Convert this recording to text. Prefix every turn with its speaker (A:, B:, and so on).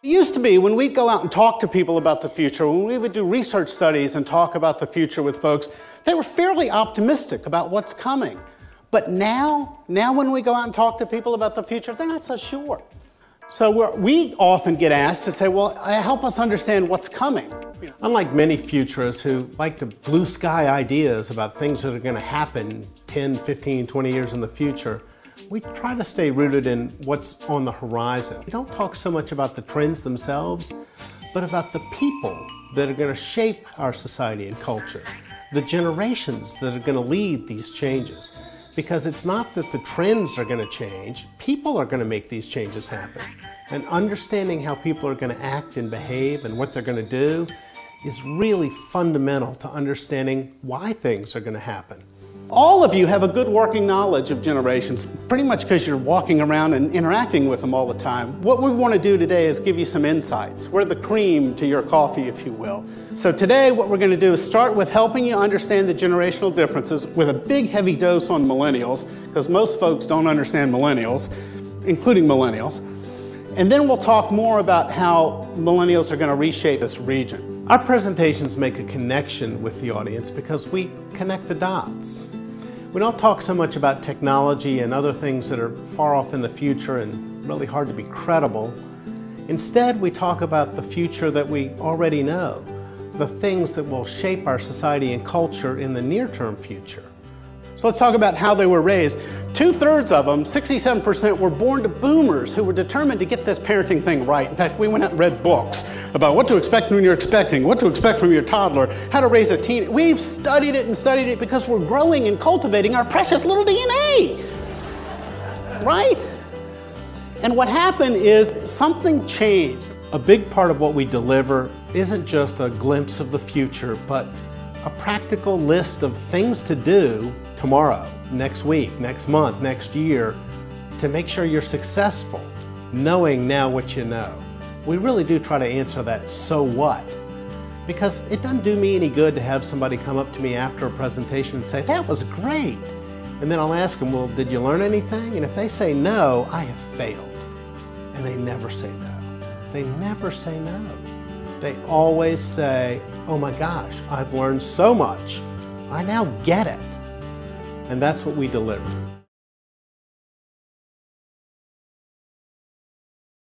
A: It used to be when we'd go out and talk to people about the future, when we would do research studies and talk about the future with folks, they were fairly optimistic about what's coming. But now when we go out and talk to people about the future, they're not so sure. So we often get asked to say, well, help us understand what's coming.
B: Unlike many futurists who like to blue sky ideas about things that are going to happen 10, 15, 20 years in the future, we try to stay rooted in what's on the horizon. We don't talk so much about the trends themselves, but about the people that are going to shape our society and culture, the generations that are going to lead these changes. Because it's not that the trends are going to change, people are going to make these changes happen. And understanding how people are going to act and behave and what they're going to do is really fundamental to understanding why things are going to happen.
A: All of you have a good working knowledge of generations, pretty much because you're walking around and interacting with them all the time. What we want to do today is give you some insights. We're the cream to your coffee, if you will. So today what we're going to do is start with helping you understand the generational differences with a big heavy dose on millennials, because most folks don't understand millennials, including millennials. And then we'll talk more about how millennials are going to reshape this region.
B: Our presentations make a connection with the audience because we connect the dots. We don't talk so much about technology and other things that are far off in the future and really hard to be credible. Instead, we talk about the future that we already know, the things that will shape our society and culture in the near-term future.
A: So let's talk about how they were raised. 2/3 of them, 67%, were born to boomers who were determined to get this parenting thing right. In fact, we went out and read books about what to expect when you're expecting, what to expect from your toddler, how to raise a teen. We've studied it because we're growing and cultivating our precious little DNA, right? And what happened is something changed.
B: A big part of what we deliver isn't just a glimpse of the future, but a practical list of things to do tomorrow, next week, next month, next year, to make sure you're successful, knowing now what you know. We really do try to answer that so what, because it doesn't do me any good to have somebody come up to me after a presentation and say, that was great. And then I'll ask them, well, did you learn anything? And if they say no, I have failed. And they never say no. They never say no. They always say, oh my gosh, I've learned so much. I now get it. And that's what we deliver.